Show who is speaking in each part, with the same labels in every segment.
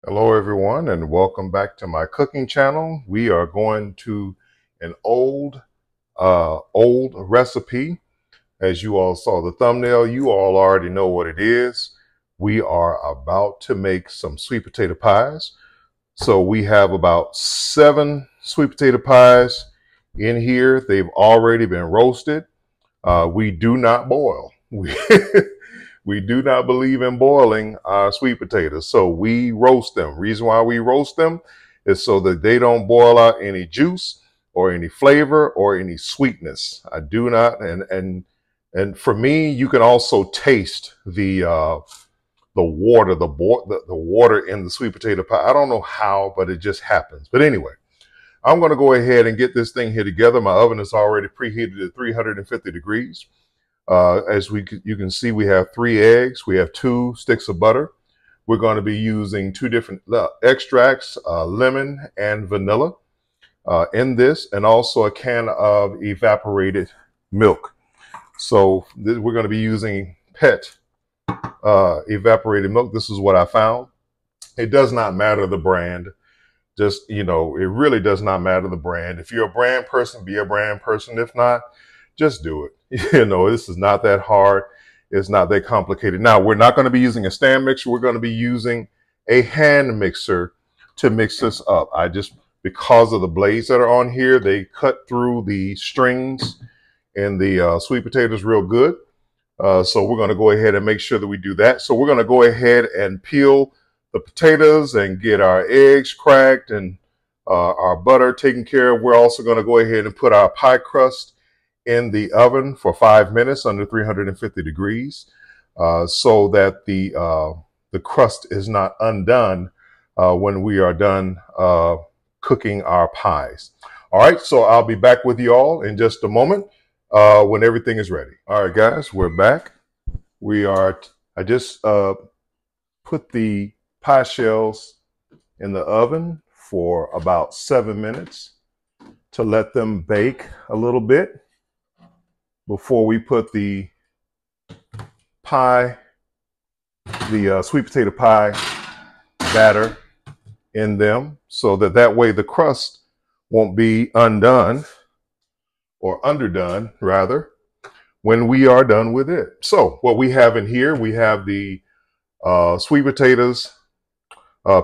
Speaker 1: Hello everyone and welcome back to my cooking channel. We are going to an old recipe. As you all saw the thumbnail, you all already know what it is. We are about to make some sweet potato pies. So we have about 7 sweet potato pies in here. They've already been roasted. We do not boil. We do not believe in boiling our sweet potatoes, so we roast them. Reason why we roast them is so that they don't boil out any juice or any flavor or any sweetness. I do not, and for me, you can also taste the water, the water in the sweet potato pie. I don't know how, but it just happens. But anyway, I'm going to go ahead and get this thing here together. My oven is already preheated at 350 degrees. You can see, we have 3 eggs. We have 2 sticks of butter. We're going to be using 2 different extracts, lemon and vanilla in this, and also a can of evaporated milk. So we're going to be using PET evaporated milk. This is what I found. It does not matter the brand. Just, it really does not matter the brand. If you're a brand person, be a brand person. If not, just do it. This is not that hard. It's not that complicated. Now, we're not going to be using a stand mixer. We're going to be using a hand mixer to mix this up. Because of the blades that are on here, they cut through the strings and the sweet potatoes real good. So we're going to go ahead and make sure that we do that. So we're going to go ahead and peel the potatoes and get our eggs cracked and our butter taken care of. We're also going to go ahead and put our pie crust in the oven for 5 minutes under 350 degrees so that the crust is not undone when we are done cooking our pies. All right, so I'll be back with you all in just a moment when everything is ready. All right, guys, we're back. I just put the pie shells in the oven for about 7 minutes to let them bake a little bit before we put the sweet potato pie batter in them, so that way the crust won't be undone or underdone rather when we are done with it. So what we have in here, we have the sweet potatoes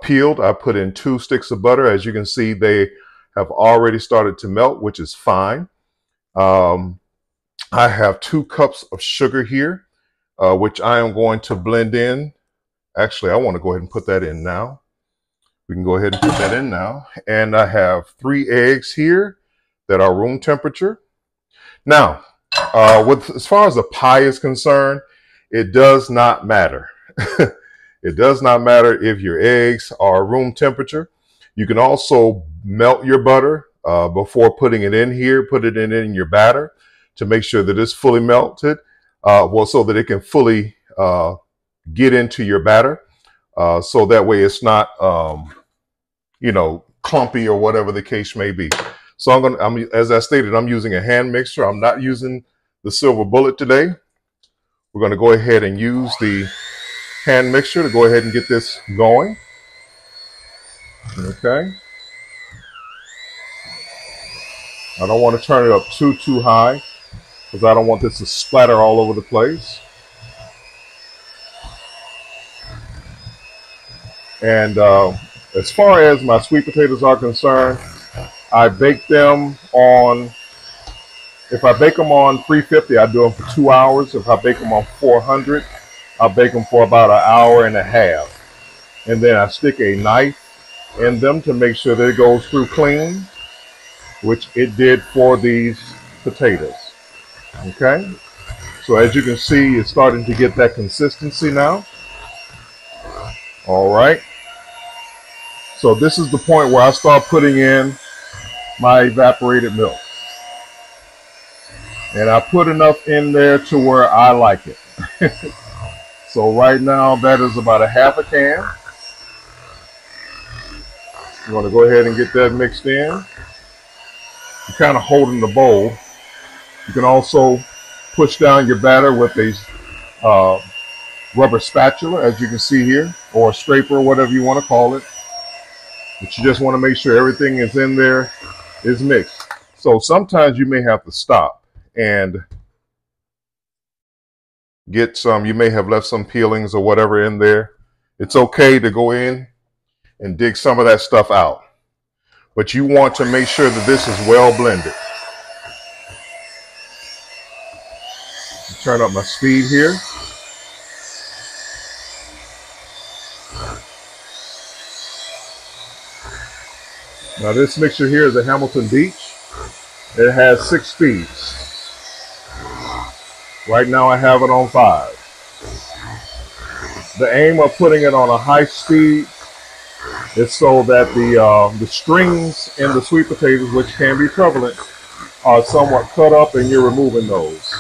Speaker 1: peeled. I put in 2 sticks of butter. As you can see, they have already started to melt, which is fine. I have 2 cups of sugar here, which I am going to blend in. Actually, I want to go ahead and put that in now. We can go ahead and put that in now. And I have 3 eggs here that are room temperature. Now, as far as the pie is concerned, it does not matter. It does not matter if your eggs are room temperature. You can also melt your butter before putting it in here. Put it in your batter to make sure that it's fully melted, so that it can fully get into your batter. So that way it's not, clumpy or whatever the case may be. So as I stated, I'm using a hand mixer. I'm not using the silver bullet today. We're going to go ahead and use the hand mixer to go ahead and get this going. Okay. I don't want to turn it up too high, because I don't want this to splatter all over the place. And as far as my sweet potatoes are concerned, I bake them on, if I bake them on 350, I do them for 2 hours. If I bake them on 400, I'll bake them for about 1.5 hours. And then I stick a knife in them to make sure that it goes through clean, which it did for these potatoes. Okay, so as you can see, it's starting to get that consistency now. All right, so this is the point where I start putting in my evaporated milk, and I put enough in there to where I like it. So right now that is about 1/2 can. I'm going to go ahead and get that mixed in. You're kind of holding the bowl. You can also push down your batter with a rubber spatula, as you can see here, or a scraper, whatever you want to call it. But you just want to make sure everything is in there, is mixed. So sometimes you may have to stop and get some, you may have left some peelings or whatever in there. It's okay to go in and dig some of that stuff out. But you want to make sure that this is well blended. Turn up my speed here. Now this mixture here is a Hamilton Beach. It has 6 speeds. Right now I have it on 5. The aim of putting it on a high speed is so that the strings in the sweet potatoes, which can be prevalent, are somewhat cut up and you're removing those.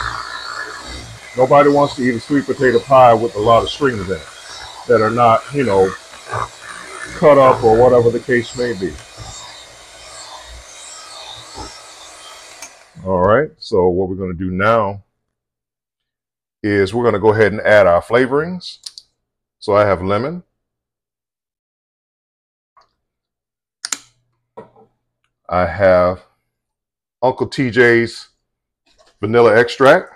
Speaker 1: Nobody wants to eat a sweet potato pie with a lot of strings in it that are not, you know, cut up or whatever the case may be. All right, so what we're going to do now is we're going to go ahead and add our flavorings. So I have lemon. I have Uncle TJ's vanilla extract.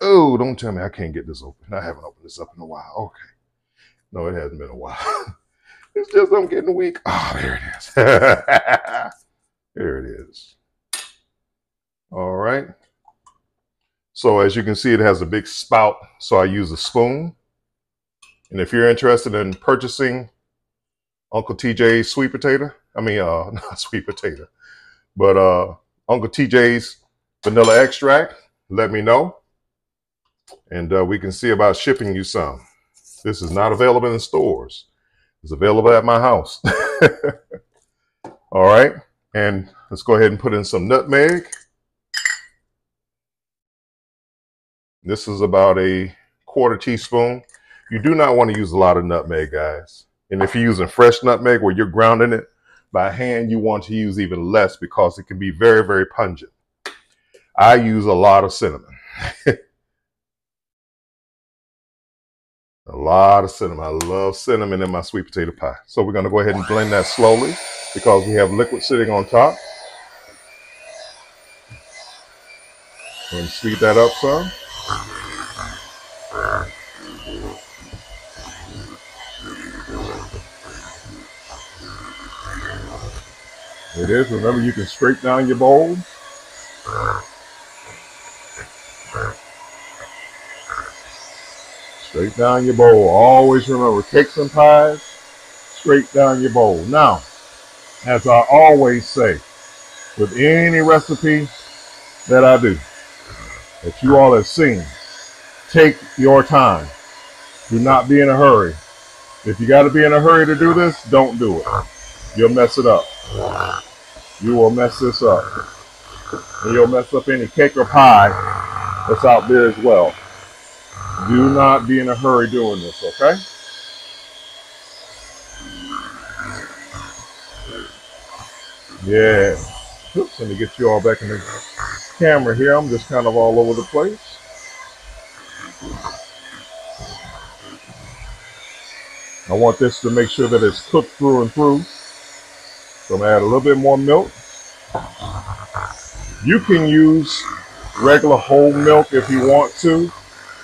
Speaker 1: Oh, don't tell me I can't get this open. I haven't opened this up in a while. Okay. No, it hasn't been a while. It's just I'm getting weak. Oh, there it is. There it is. All right. So as you can see, it has a big spout. So I use a spoon. And if you're interested in purchasing Uncle TJ's sweet potato, not sweet potato, but Uncle TJ's vanilla extract, let me know. And we can see about shipping you some. This is not available in stores. It's available at my house. All right. And let's go ahead and put in some nutmeg. This is about a 1/4 teaspoon. You do not want to use a lot of nutmeg, guys. And if you're using fresh nutmeg where you're grounding it by hand, you want to use even less because it can be very, very pungent. I use a lot of cinnamon. A lot of cinnamon. I love cinnamon in my sweet potato pie. So we're going to go ahead and blend that slowly because we have liquid sitting on top. Go ahead and speed that up some. It is. Remember, you can scrape down your bowl. Scrape down your bowl. Always remember, cakes and pies, scrape down your bowl. Now, as I always say, with any recipe that I do, that you all have seen, take your time. Do not be in a hurry. If you got to be in a hurry to do this, don't do it. You'll mess it up. You will mess this up. And you'll mess up any cake or pie that's out there as well. Do not be in a hurry doing this, okay? Yeah. Oops, let me get you all back in the camera here. I'm just kind of all over the place. I want this to make sure that it's cooked through and through. So I'm going to add a little bit more milk. You can use regular whole milk if you want to.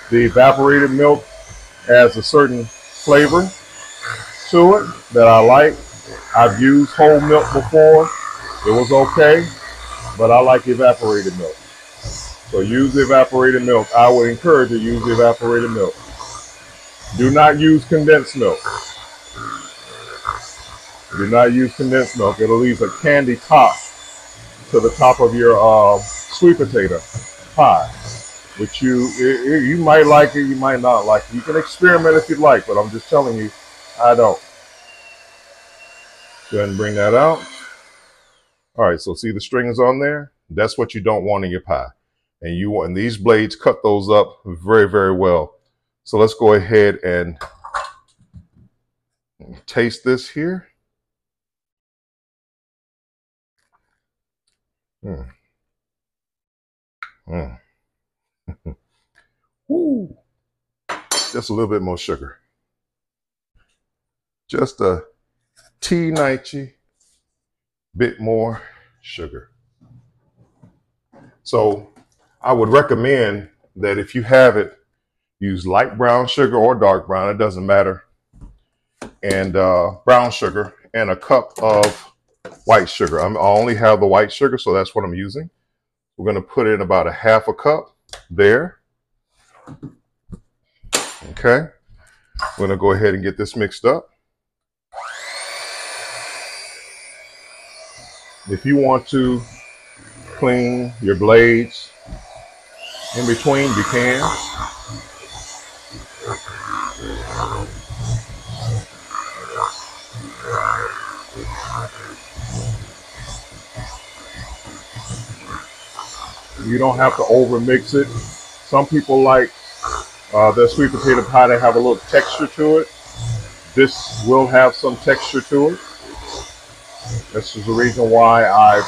Speaker 1: The evaporated milk has a certain flavor to it that I like. I've used whole milk before. It was okay, but I like evaporated milk. So use the evaporated milk. I would encourage you to use the evaporated milk. Do not use condensed milk. Do not use condensed milk. It'll leave a candy top to the top of your sweet potato pie, which you might like it, you might not like it. You can experiment if you'd like, but I'm just telling you, I don't. Go ahead and bring that out. All right, so see the strings on there? That's what you don't want in your pie. And you want, and these blades cut those up very, very well. So let's go ahead and taste this here. Mm. Mm. Woo. just a little bit more sugar. Just a teeny bit more sugar. So I would recommend that if you have it, use light brown sugar or dark brown, it doesn't matter, and brown sugar, and a cup of white sugar. I only have the white sugar, so that's what I'm using. We're going to put in about a half a cup there. Okay, we're going to go ahead and get this mixed up. If you want to clean your blades in between, you can. You don't have to over mix it. Some people like their sweet potato pie to have a little texture to it. This will have some texture to it. This is the reason why I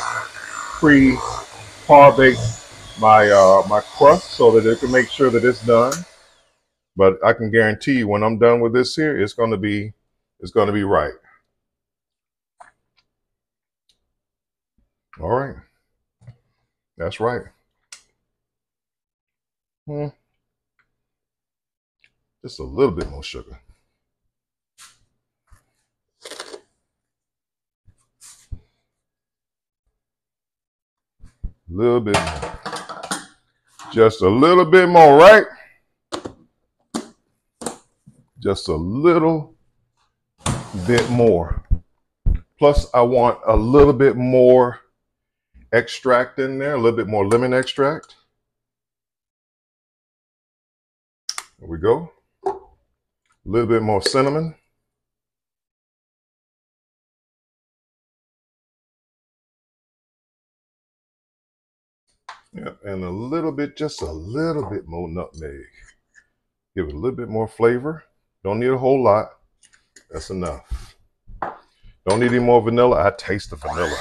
Speaker 1: par baked my my crust, so that it can make sure that it's done. But I can guarantee you, when I'm done with this here, it's going to be right. All right, that's right. Just a little bit more sugar. A little bit more. Just a little bit more, right? Just a little bit more. Plus, I want a little bit more extract in there, a little bit more lemon extract. There we go. A little bit more cinnamon. Yep, and a little bit, just a little bit more nutmeg. Give it a little bit more flavor. Don't need a whole lot. That's enough. Don't need any more vanilla. I taste the vanilla.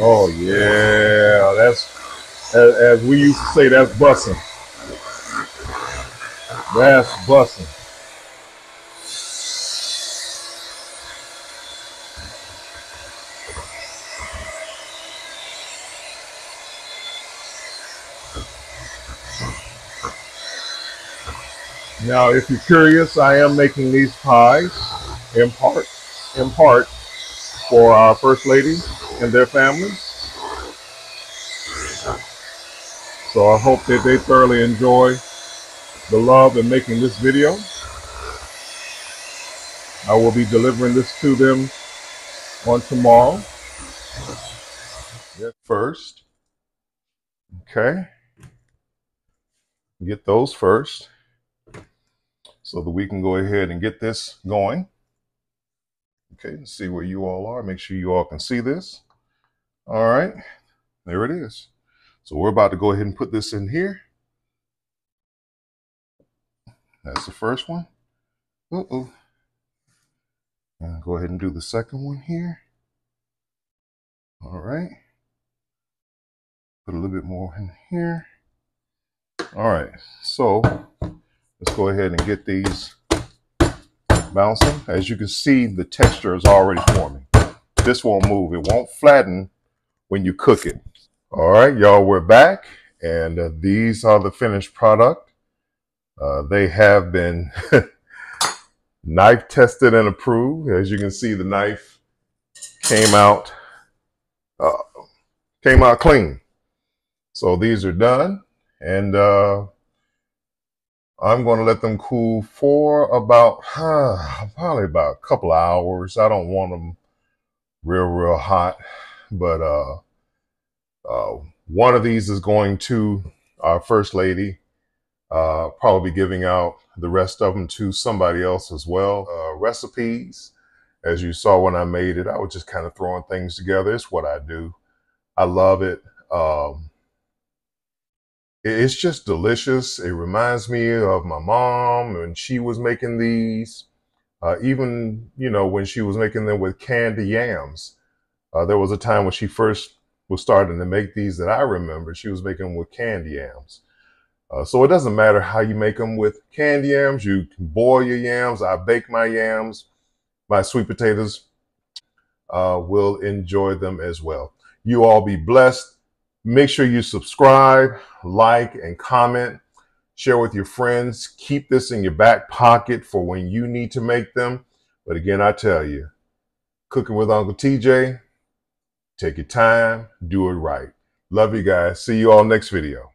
Speaker 1: Oh yeah, that's, as we used to say, that's bussin'. That's bussin'. Now, if you're curious, I am making these pies in part for our First Lady and their families. So I hope that they thoroughly enjoy the love in making this video. I will be delivering this to them on tomorrow. First, okay, get those first so that we can go ahead and get this going. Okay, let's see where you all are. Make sure you all can see this. All right, there it is. So we're about to go ahead and put this in here. That's the first one. And go ahead and do the second one here. All right. Put a little bit more in here. All right, so let's go ahead and get these bouncing. As you can see, the texture is already forming. This won't move. It won't flatten when you cook it. All right, y'all, we're back, and these are the finished product. They have been knife tested and approved. As you can see, the knife came out clean. So these are done, and I'm going to let them cool for about probably about a couple of hours. I don't want them real hot, but one of these is going to our First Lady. Probably giving out the rest of them to somebody else as well. Recipes, as you saw when I made it, I was just kind of throwing things together. It's what I do. I love it. It's just delicious. It reminds me of my mom when she was making these. Even, when she was making them with candy yams. There was a time when she first was starting to make these that I remember. She was making them with candy yams. So it doesn't matter how you make them with candy yams. You can boil your yams. I bake my yams. My sweet potatoes will enjoy them as well. You all be blessed. Make sure you subscribe, like, and comment. Share with your friends. Keep this in your back pocket for when you need to make them. But again, I tell you, cooking with Uncle TJ, take your time, do it right. Love you guys. See you all next video.